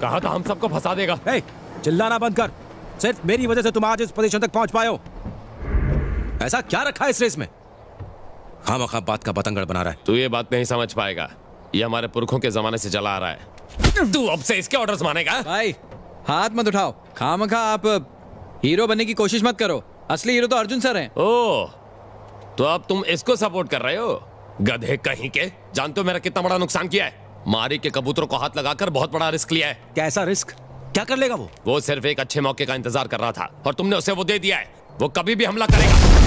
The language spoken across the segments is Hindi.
कहा था हम सबको फंसा देगा। ए, चिल्लाना बंद कर। सिर्फ मेरी वजह से तुम आज इस पोजीशन तक पहुंच पाए हो। ऐसा क्या रखा है इस रेस में? खामखा बात का बतंगड़ बना रहा है। तू ये बात नहीं समझ पाएगा, ये हमारे पुरखों के जमाने से चला आ रहा है। तू अब से इसके ऑर्डर्स मानेगा? भाई हाथ मत उठाओ, खामखा आप हीरो बनने की कोशिश मत करो। असली हीरो तो अर्जुन सर हैं। ओह, तो अब तुम इसको सपोर्ट कर रहे हो? गधे कहीं के। जानते हो मेरा कितना बड़ा नुकसान किया है? मारी के कबूतरों को हाथ लगाकर बहुत बड़ा रिस्क लिया है। कैसा रिस्क? क्या कर लेगा वो? वो सिर्फ एक अच्छे मौके का इंतजार कर रहा था और तुमने उसे वो दे दिया है। वो कभी भी हमला करेगा।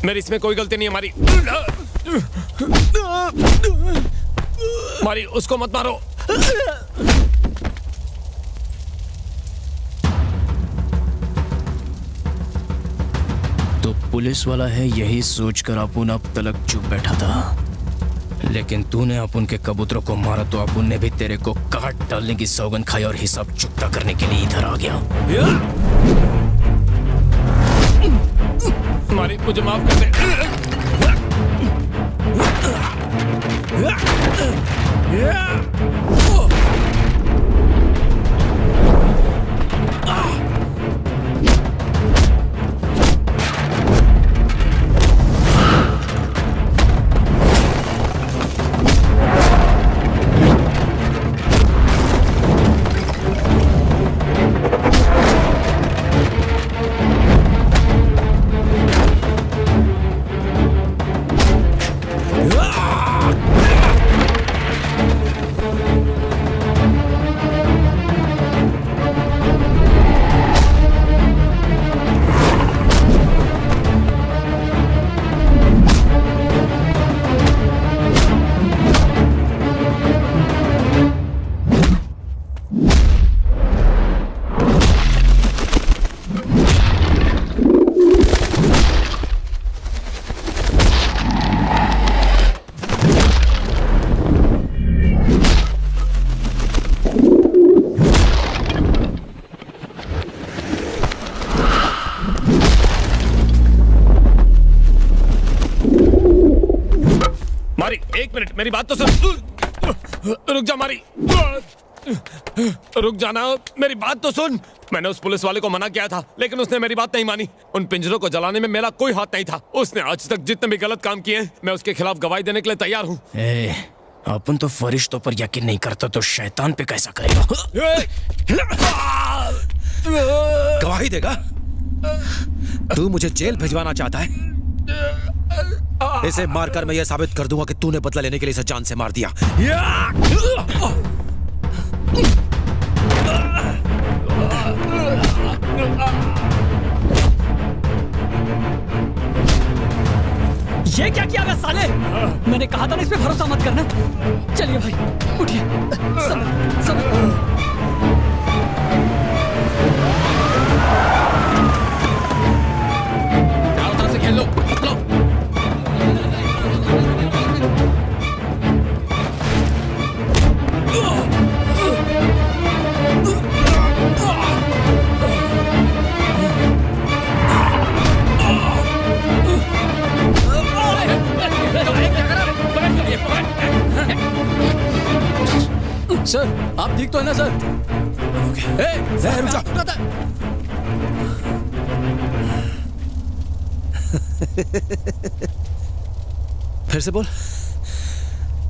मेरी इसमें कोई गलती नहीं है। मारी उसको मत मारो। तो पुलिस वाला है, यही सोचकर अपुन अब तक चुप बैठा था। लेकिन तूने अपुन के कबूतरों को मारा तो अपुन ने भी तेरे को काट डालने की सौगंध खाई और हिसाब चुकता करने के लिए इधर आ गया। मारी मुझे माफ कर दे। एक मिनट, मेरी बात तो सुन। रुक जा मारी, रुक जाना, मेरी बात तो सुन। मैंने उस पुलिस वाले को मना किया था, लेकिन उसने मेरी बात नहीं मानी। उन पिंजरों को जलाने में मेरा कोई हाथ नहीं था। उसने आज तक जितने भी गलत काम किए, मैं उसके खिलाफ गवाही देने के लिए तैयार हूँ। अपन तो फरिश्तों पर यकीन नहीं करता, तो शैतान पे कैसा करेगा? गवाही देगा? तू मुझे जेल भिजवाना चाहता है? इसे मारकर मैं यह साबित कर दूंगा कि तूने बदला लेने के लिए इसे जान से मार दिया। ये क्या किया साले? मैंने कहा था ना इस पे भरोसा मत करना। चलिए भाई, उठिए। चारों तरफ से खेल लो, लो। सर आप ठीक तो है ना सर? रुक जा। फिर से बोल,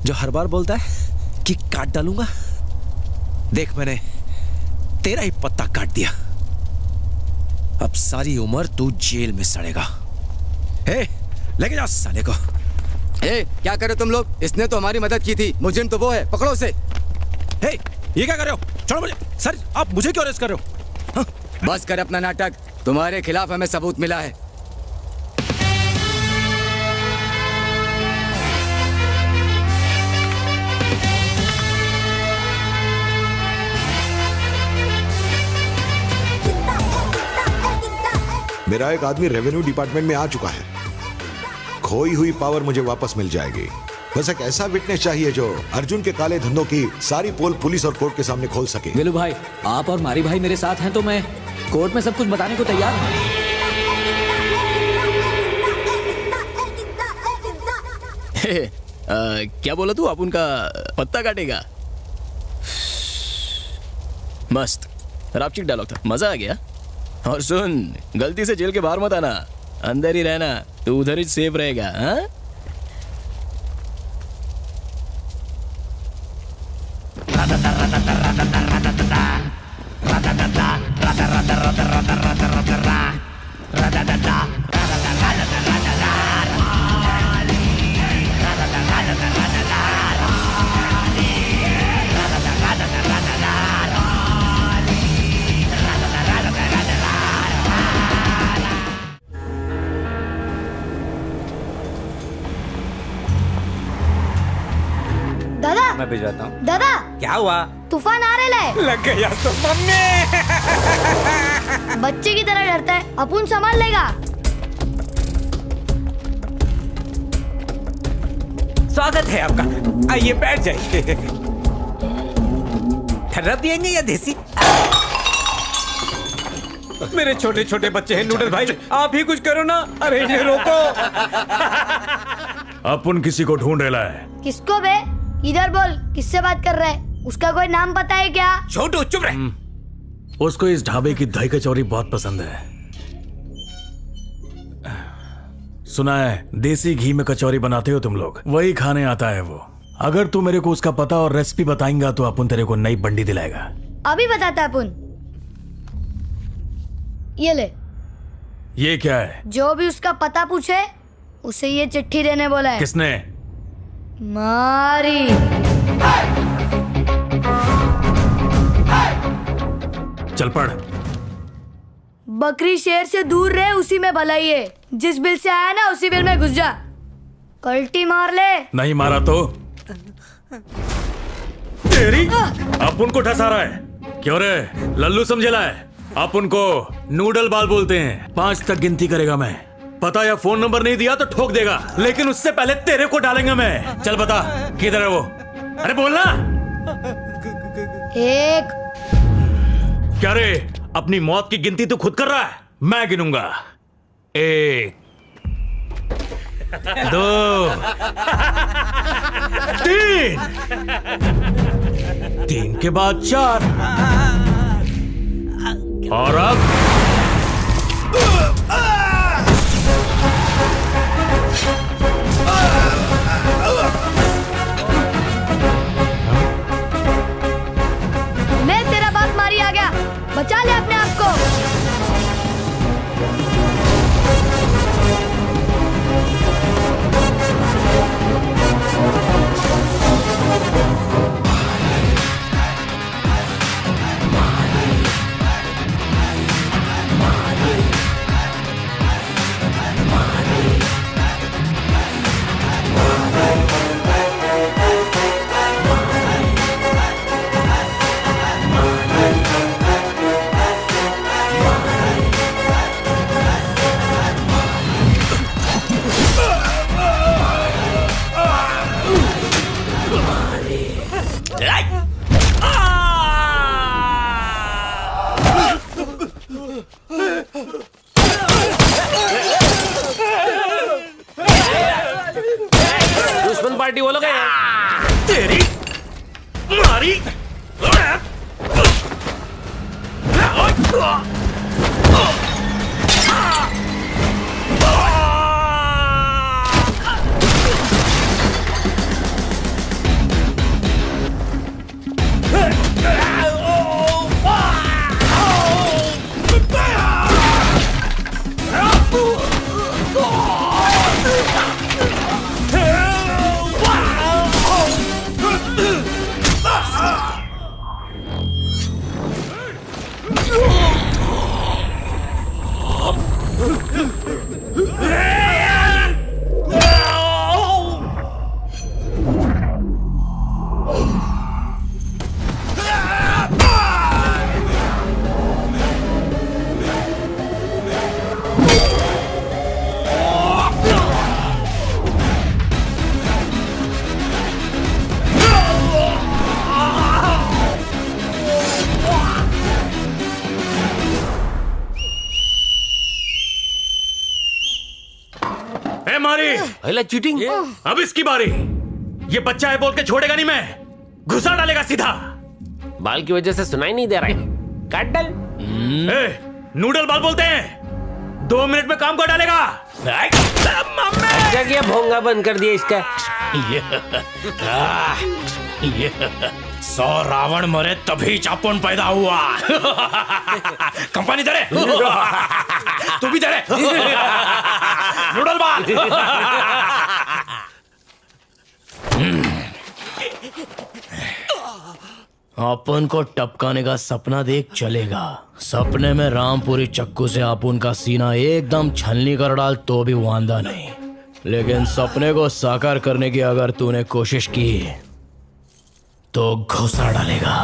जो हर बार बोलता है कि काट डालूंगा। देख, मैंने तेरा ही पत्ता काट दिया। अब सारी उम्र तू जेल में सड़ेगा। हे, लेके जा साले को। ए, क्या करे तुम लोग? इसने तो हमारी मदद की थी, मुजरिम तो वो है, पकड़ो उसे। हे, ये क्या कर रहे हो? छोड़ो मुझे। सर, आप मुझे क्यों अरेस्ट कर रहे हो? हाँ? बस कर अपना नाटक, तुम्हारे खिलाफ हमें सबूत मिला है। मेरा एक आदमी रेवेन्यू डिपार्टमेंट में आ चुका है। खोई हुई पावर मुझे वापस मिल जाएगी। बस एक ऐसा विटनेस चाहिए जो अर्जुन के काले धंधों की सारी पोल पुलिस और कोर्ट के सामने खोल सके। वेलू भाई, आप और मारी भाई मेरे साथ हैं तो मैं कोर्ट में सब कुछ बताने को तैयार हूँ। क्या बोला तू? आप उनका पत्ता काटेगा? मस्त रापचिक डायलॉग था, मजा आ गया। और सुन, गलती से जेल के बाहर मत आना, अंदर ही रहना, तू उधर ही सेफ रहेगा। हाँ? दादा, मैं भिजवाता हूँ। दादा, क्या हुआ? तूफान आ रहा है। लग गया तो मम्मी। बच्चे की तरह डरता है, अपुन संभाल लेगा। स्वागत है आपका, आइए बैठ जाइए। ठर्रा पियेंगे या देसी? मेरे छोटे छोटे बच्चे हैं नूडल भाई, आप ही कुछ करो ना। अरे इन्हें रोको। अपन किसी को ढूंढ रहा है। किसको बे? इधर बोल, किससे बात कर रहा है? उसका कोई नाम पता है क्या? छोटू चुप रहे। उसको इस ढाबे की दही कचौरी बहुत पसंद है। सुना है देसी घी में कचौरी बनाते हो तुम लोग, वही खाने आता है वो। अगर तू मेरे को उसका पता और रेसिपी बताएंगा तो अपन तेरे को नई बंडी दिलाएगा। अभी बताता है अपुन। ये ले। ये क्या है? जो भी उसका पता पूछे उसे ये चिट्ठी देने बोला है। किसने? मारी। चल पढ़। बकरी शेर से दूर रहे, उसी में भलाई है। जिस बिल से आया ना उसी बिल में घुस जा। कल्टी मार ले। नहीं मारा तो तेरी अपन को ठसा रहा है। क्यों रे, लल्लू समझेला है? अपन को नूडल बाल बोलते हैं। 5 तक गिनती करेगा मैं। पता या फोन नंबर नहीं दिया तो ठोक देगा, लेकिन उससे पहले तेरे को डालेंगे मैं। चल बता किधर है वो? अरे बोलना। 1। क्या रे, अपनी मौत की गिनती तू खुद कर रहा है? मैं गिनूंगा। 1 2 3 3 के बाद 4 और अब मैं तेरा बाप मारी आ गया, बचा ले अपने आप को। दुश्मन पार्टी वो लोग हैं। तेरी मारी ए मारी, अरे चीटिंग। अब इसकी बारी। ये बच्चा है बोल के छोड़ेगा नहीं मैं, घुसा डालेगा सीधा। बाल की वजह से सुनाई नहीं दे रहा है। काट डाल। ए, नूडल बाल बोलते हैं, 2 मिनट में काम कर डालेगा। अच्छा किया भोंगा बंद कर दिया इसका। सौ रावण मरे तभी चापुन पैदा हुआ। कंपनी दे रे, तू भी दे रे। नूडल बाल। अपन को टपकाने का सपना देख चलेगा। सपने में रामपुरी चक्कू से अपन का सीना एकदम छलनी कर डाल तो भी वांदा नहीं, लेकिन सपने को साकार करने की अगर तूने कोशिश की तो घुसा डालेगा।